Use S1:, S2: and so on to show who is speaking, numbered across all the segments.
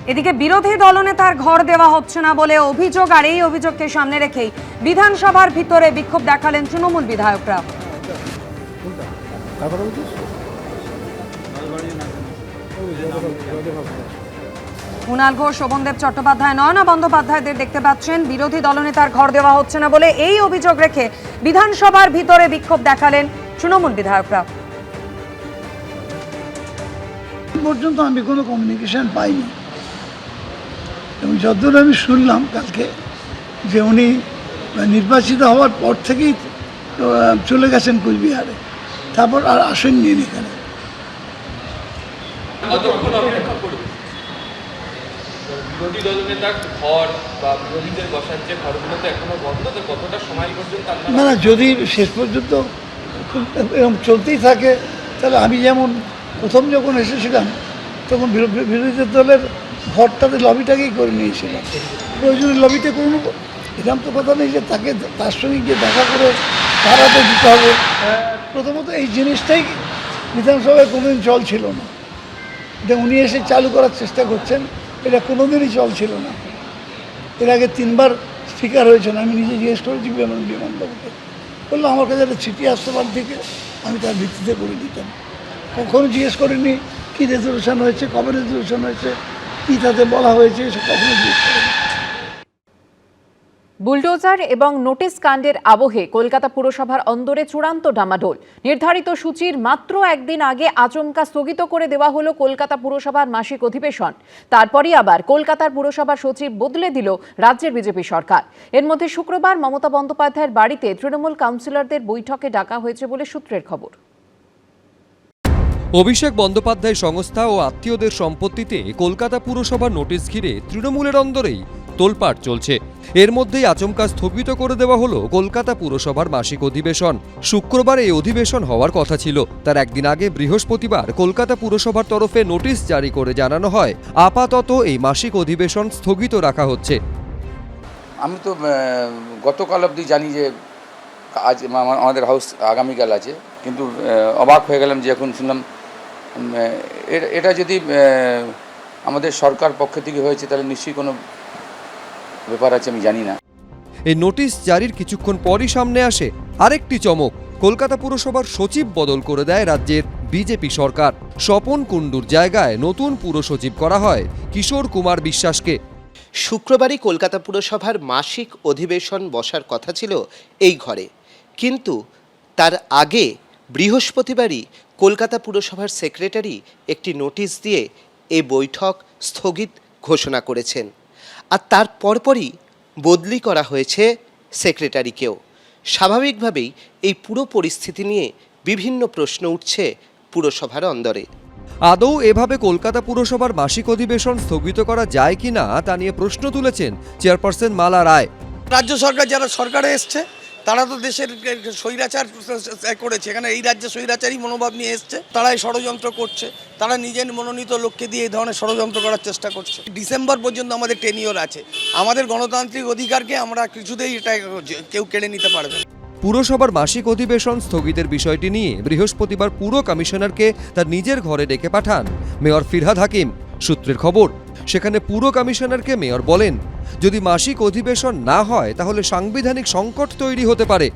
S1: এদিকে বিরোধী দলনেতার ঘর দেওয়া হচ্ছে না বলে অভিযোগ, আর এই অভিযোগকে সামনে রেখেই বিধানসভার ভিতরে বিক্ষোভ দেখালেন তৃণমূল বিধায়করা। কুণাল ঘোষ, শোভনদেব চট্টোপাধ্যায়, নয়না বন্দ্যোপাধ্যায়দের দেখতে পাচ্ছেন বিরোধী দলনেতার ঘর দেওয়া হচ্ছে না বলে এই অভিযোগ রেখে বিধানসভার ভিতরে বিক্ষোভ দেখালেন তৃণমূল বিধায়করা।
S2: পর্যন্ত আমি কোনো কমিউনিকেশন পাইনি এবং যতদূর আমি শুনলাম কালকে যে উনি নির্বাচিত হওয়ার পর থেকেই চলে গেছেন কুচবিহারে, তারপর আর আসেননি এখানে।
S3: বিরোধী দলনেতার ঘর বা বিরোধীদের বসার যে ঘরগুলো তো এখনো বন্ধ, তো কতটা সময় পর্যন্ত
S2: না না, যদি শেষ পর্যন্ত এরকম চলতেই থাকে তাহলে আমি যেমন প্রথম যখন এসেছিলাম তখন বিরোধী দলের ঘরটাতে লবিটাকেই করে নিয়েছিলাম, প্রয়োজনে লবিতে করে নেবো। এরকম তো কথা নেই যে তার সঙ্গে গিয়ে দেখা করে ভাড়াতে দিতে হবে। প্রথমত এই জিনিসটাই বিধানসভায় কোনোদিন চল ছিল না, এটা উনি এসে চালু করার চেষ্টা করছেন। এটা কোনোদিনই চল ছিল না। এর আগে 3 বার স্পিকার হয়েছেন, আমি নিজে জিজ্ঞেস করেছি বিমানবাবুকে, বললো আমার কাছে একটা চিঠি আসতে পার থেকে আমি তার ভিত্তিতে করে দিতাম। কখনো জিজ্ঞেস করিনি কী রেজলিউশন হয়েছে, কবে রেজলিউশন হয়েছে, কী তাতে বলা হয়েছে, এসব কখনো জিজ্ঞেস করিনি।
S4: বুলডোজার এবং নোটিশ কাণ্ডের আবহে কলকাতা পুরসভার অন্দরে চূড়ান্ত ডামাডোল। নির্ধারিত সূচির মাত্র একদিন আগে আচমকা স্থগিত করে দেওয়া হলো কলকাতা পুরসভার মাসিক অধিবেশন। তারপরই আবার কলকাতার পুরসভার সচিব বদলে দিল রাজ্যের বিজেপি সরকার। এর মধ্যে শুক্রবার মমতা বন্দ্যোপাধ্যায়ের বাড়িতে তৃণমূল কাউন্সিলরদের বৈঠকে ডাকা হয়েছে বলে সূত্রের খবর।
S5: অভিষেক বন্দ্যোপাধ্যায় সংস্থা ও আত্মীয়দের সম্পত্তিতে কলকাতা পুরসভার নোটিশ ঘিরে তৃণমূলের অন্দরেই তোলপাড় চলছে। এর মধ্যেই আচমকা স্থগিত করে দেওয়া হলো কলকাতা পুরসভার মাসিক অধিবেশন। শুক্রবার এই অধিবেশন হওয়ার কথা ছিল, তার একদিন আগে বৃহস্পতিবার কলকাতা পুরসভার তরফে নোটিশ জারি করে জানানো হয় আপাতত এই মাসিক অধিবেশন স্থগিত রাখা হচ্ছে।
S6: আমি তো গতকাল অবধি জানি যে আজ আমাদের হাউস আগামীকাল আছে, কিন্তু অবাক হয়ে গেলাম যে এখন শুনলাম এটা যদি আমাদের সরকার পক্ষ থেকে হয়েছে তাহলে নিশ্চয়ই কোনো ব্যাপার আছে, আমি জানি না।
S5: এই নোটিশ জারির কিছুক্ষণ পরই সামনে আসে আরেকটি চমক। কলকাতা পুরসভার সচিব বদল করে দেয় রাজ্যের বিজেপি সরকার। স্বপন কুণ্ডুর জায়গায় নতুন পুরসচিব করা হয় কিশোর কুমার বিশ্বাসকে।
S7: শুক্রবারই কলকাতা পুরসভার মাসিক অধিবেশন বসার কথা ছিল এই ঘরে, কিন্তু তার আগে বৃহস্পতিবারই কলকাতা পুরসভার সেক্রেটারি একটি নোটিশ দিয়ে এই বৈঠক স্থগিত ঘোষণা করেছেন। আর তার পরপরই বদলি করা হয়েছে সেক্রেটারিকেও। স্বাভাবিকভাবেই এই পুরো পরিস্থিতি নিয়ে বিভিন্ন প্রশ্ন উঠছে পুরসভার অন্দরে।
S5: আদৌ এভাবে কলকাতা পুরসভার মাসিক অধিবেশন স্থগিত করা যায় কিনা তা নিয়ে প্রশ্ন তুলেছেন চেয়ারপারসন মালা রায়।
S8: রাজ্য সরকার যারা সরকারে এসছে তারা তো দেশের স্বৈরাচার করেছে, এখানে এই রাজ্যে স্বৈরাচারী মনোভাব নিয়ে এসছে, তারাই ষড়যন্ত্র করছে, তারা নিজের মনোনীত লোককে দিয়ে এই ধরনের ষড়যন্ত্র করার চেষ্টা করছে। ডিসেম্বর পর্যন্ত আমাদের টেনিওর আছে, আমাদের গণতান্ত্রিক অধিকারকে আমরা কিছুতেই এটা কেউ কেড়ে নিতে পারবে না।
S5: পুরসভার মাসিক অধিবেশন স্থগিতের বিষয়টি নিয়ে বৃহস্পতিবার পুর কমিশনারকে তার নিজের ঘরে ডেকে পাঠান মেয়র ফিরহাদ হাকিম। সূত্রের খবর, সেখানে পুর কমিশনারকে মেয়র বলেন যদি মাসিক অধিবেশন না হয় তাহলে সাংবিধানিক সংকট তৈরি হতে পারে।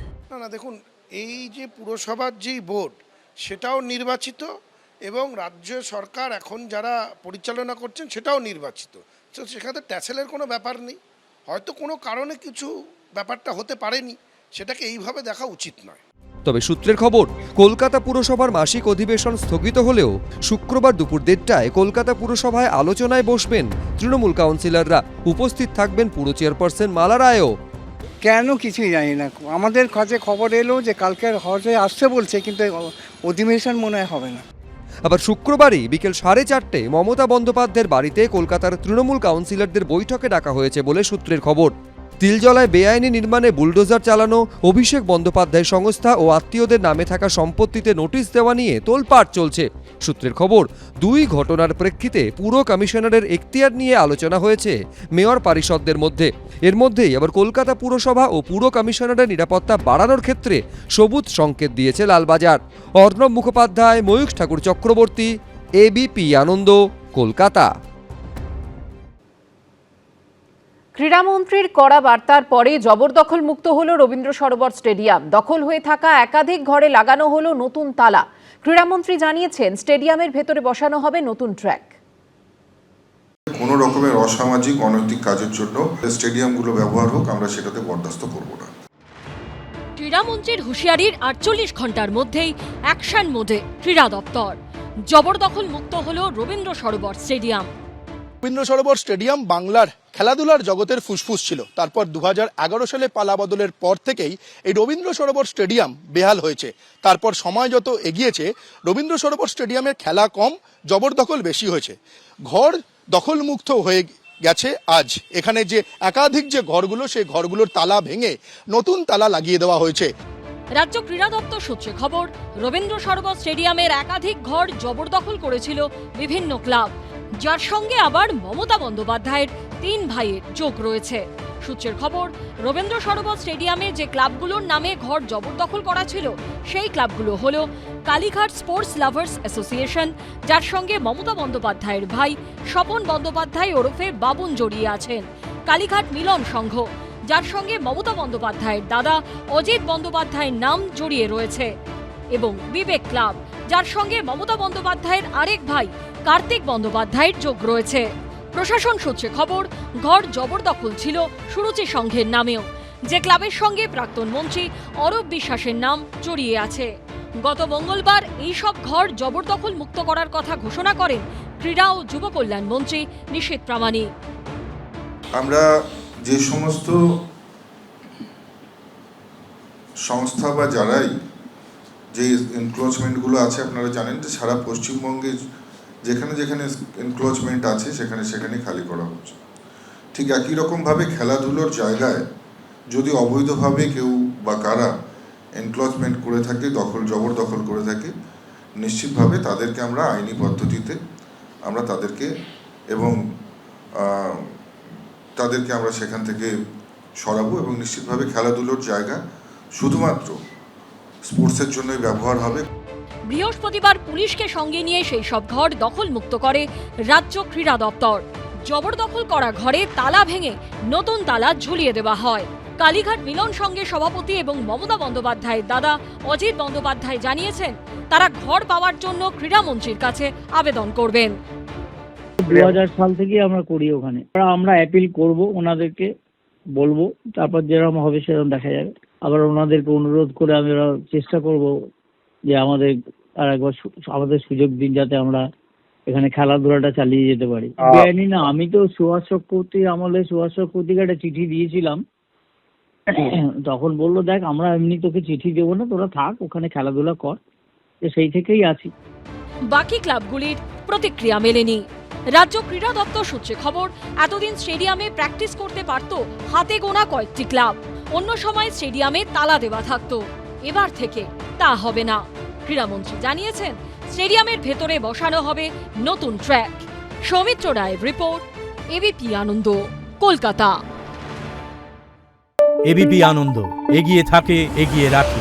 S9: না দেখুন, এই যে পুরসভার যেই বোর্ড সেটাও নির্বাচিত এবং রাজ্য সরকার এখন যারা পরিচালনা করছেন সেটাও নির্বাচিত, তো সেখানে ট্যাসেলের কোনো ব্যাপার নেই। হয়তো কোনো কারণে কিছু ব্যাপারটা হতে পারেনি, সেটাকে এইভাবে দেখা উচিত নয়।
S5: তবে সূত্রের খবর, কলকাতা পুরসভার মাসিক অধিবেশন স্থগিত হলেও শুক্রবার দুপুর 1:30টায় কলকাতা পুরসভায় আলোচনায় বসবেন তৃণমূল কাউন্সিলররা। উপস্থিত থাকবেন পুর চেয়ারপারসন মালা রায়ও।
S10: কেন কিছুই জানি না, আমাদের কাছে খবর এলো যে কালকের হজে আসছে বলছে, কিন্তু অধিবেশন মনে হয় হবে না।
S5: আবার শুক্রবারই বিকেল 4:30টায় মমতা বন্দ্যোপাধ্যায়ের বাড়িতে কলকাতার তৃণমূল কাউন্সিলরদের বৈঠকে ডাকা হয়েছে বলে সূত্রের খবর। তিলজলায় বেআইনি নির্মাণে বুলডোজার চালানো, অভিষেক বন্দ্যোপাধ্যায় সংস্থা ও আত্মীয়দের নামে থাকা সম্পত্তিতে নোটিশ দেওয়া নিয়ে তোলপাড় চলছে। সূত্রের খবর, 2 ঘটনার প্রেক্ষিতে পুর কমিশনারের এখতিয়ার নিয়ে আলোচনা হয়েছে মেয়র পারিষদদের মধ্যে। এর মধ্যেই আবার কলকাতা পুরসভা ও পুর কমিশনারের নিরাপত্তা বাড়ানোর ক্ষেত্রে সবুজ সংকেত দিয়েছে লালবাজার। অর্ণব মুখোপাধ্যায়, ময়ূখ ঠাকুর চক্রবর্তী, এবিপি আনন্দ, কলকাতা।
S4: ক্রীড়ামন্ত্রীর কড়া বার্তার পরে জবরদখল মুক্ত হলো রবীন্দ্র সরোবর স্টেডিয়াম। দখল হয়ে থাকা একাধিক ঘরে লাগানো হলো নতুন তালা। ক্রীড়ামন্ত্রী জানিয়েছেন, স্টেডিয়ামের ভেতরে বসানো হবে নতুন ট্র্যাক।
S11: কোনো রকমের অসামাজিক অনৈতিক কাজের জন্য স্টেডিয়ামগুলো ব্যবহার হোক, আমরা সেটাতে বরদাস্ত করব না।
S12: ক্রীড়ামন্ত্রীর হুঁশিয়ারির 48 ঘন্টার মধ্যেই অ্যাকশন মোডে ক্রীড়া দপ্তর। জবরদখল মুক্ত হলো রবীন্দ্র সরোবর স্টেডিয়াম।
S13: রবীন্দ্র সরোবর স্টেডিয়াম বাংলার খেলাধুলার জগতের ফুসফুস ছিল। তারপর 2011 সালে পালা বদলের পর থেকেই এই রবীন্দ্র সরোবর স্টেডিয়াম বেহাল হয়েছে। তারপর সময় যত এগিয়েছে, রবীন্দ্র সরোবর স্টেডিয়ামে খেলা কম, জবরদখল বেশি হয়েছে। ঘর দখলমুক্ত হয়ে গেছে। আজ এখানে যে একাধিক যে ঘরগুলো, সেই ঘরগুলোর তালা ভেঙে নতুন তালা লাগিয়ে দেওয়া হয়েছে।
S12: রাজ্য ক্রীড়া দপ্তর সূত্রে খবর, রবীন্দ্র সরোবর স্টেডিয়ামের একাধিক ঘর জবরদখল করেছিল বিভিন্ন ক্লাব, যার সঙ্গে আবার মমতা বন্দ্যোপাধ্যায়ের 3 ভাইয়ের যোগ রয়েছে। সূত্রের খবর, রবীন্দ্র সরোবর স্টেডিয়ামে যে ক্লাবগুলোর নামে ঘর জবরদখল করা ছিল, সেই ক্লাবগুলো হলো কালীঘাট স্পোর্টস লাভার্স অ্যাসোসিয়েশন, যার সঙ্গে মমতা বন্দ্যোপাধ্যায়ের ভাই স্বপন বন্দ্যোপাধ্যায় ওরফে বাবুন জড়িয়ে আছেন; কালীঘাট মিলন সংঘ, যার সঙ্গে মমতা বন্দ্যোপাধ্যায়ের দাদা অজিত বন্দ্যোপাধ্যায়ের নাম জড়িয়ে রয়েছে; এবং বিবেক ক্লাব, যার সঙ্গে মমতা বন্দ্যোপাধ্যায়ের আরেক ভাই কার্তিক বন্দ্যোপাধ্যায়ের যোগ রয়েছে। প্রশাসন সূত্রে খবর, ঘর জবরদখল ছিল সুরুচি সংঘের নামেও, যে ক্লাবের সঙ্গে প্রাক্তন মন্ত্রী অরূপ বিশ্বাসের নাম জড়িয়ে আছে। গত মঙ্গলবার এইসব ঘর জবরদখল মুক্ত করার কথা ঘোষণা করেন ক্রীড়া ও যুব কল্যাণ মন্ত্রী নিশীথ প্রামাণিক।
S11: আমরা যে সমস্ত সংস্থা বা যারাই যে এনক্রোচমেন্টগুলো আছে, আপনারা জানেন যে সারা পশ্চিমবঙ্গে যেখানে যেখানে এনক্রোচমেন্ট আছে সেখানে সেখানে খালি করা হচ্ছে। ঠিক একই রকমভাবে খেলাধুলোর জায়গায় যদি অবৈধভাবে কেউ বা কারা এনক্রোচমেন্ট করে থাকে, জবরদখল করে থাকে, নিশ্চিতভাবে তাদেরকে আমরা আইনি পদ্ধতিতে আমরা তাদেরকে আমরা সেখান থেকে সরাবো, এবং নিশ্চিতভাবে খেলাধুলোর জায়গা শুধুমাত্র স্পোর্টসের জন্যই ব্যবহার হবে।
S12: বৃহস্পতিবার পুলিশকে সঙ্গে নিয়ে সেই সব ঘর দখল মুক্ত করে রাজ্য ক্রীড়া দপ্তর। জবরদখল করা ঘরে তালা ভেঙে নতুন তালা ঝুলিয়ে দেওয়া হয়। কালীঘাট মিলন সংঘের সভাপতি এবং মমতা বন্দ্যোপাধ্যায়ের দাদা অজিত বন্দ্যোপাধ্যায় জানিয়েছেন, তারা ঘর পাওয়ার জন্য ক্রীড়ামন্ত্রীর কাছে আবেদন করবেন।
S10: 2000 সাল থেকে আমরা করি ওখানে। আমরা অ্যাপিল করব, ওনাদেরকে বলবো, তারপর যেরকম হবে সেরকম দেখা যাবে। আবার ওনাদেরকে অনুরোধ করে আমরা চেষ্টা করব যে আমাদের আর একবার আমাদের সুযোগ দিন, যাতে আমরা এখানে খেলাধুলাটা চালিয়ে যেতে পারি। বেআইনি না, আমি তো সুভাষ চক্রবর্তীর আমলে সুভাষ চক্রবর্তীকে একটা চিঠি দিয়েছিলাম। তখন বললো, দেখ আমরা এমনি তোকে চিঠি দেবো না, তোরা থাক ওখানে খেলাধুলা কর। সেই থেকেই আছি।
S12: বাকি ক্লাবগুলির প্রতিক্রিয়া মেলেনি। রাজ্য ক্রীড়া দপ্তর সূত্রে খবর, এতদিন স্টেডিয়ামে প্র্যাকটিস করতে পারত হাতে গোনা কয়েকটি ক্লাব। অন্য সময় স্টেডিয়ামে তালা দেওয়া থাকতো, এবার থেকে তা হবে না। ক্রীড়ামন্ত্রী জানিয়েছেন, স্টেডিয়ামের ভেতরে বসানো হবে নতুন ট্র্যাক। সৌমিত্র রায়ের রিপোর্ট, এবিপি আনন্দ, কলকাতা।
S14: এবিপি আনন্দ, এগিয়ে থাকে, এগিয়ে রাখে।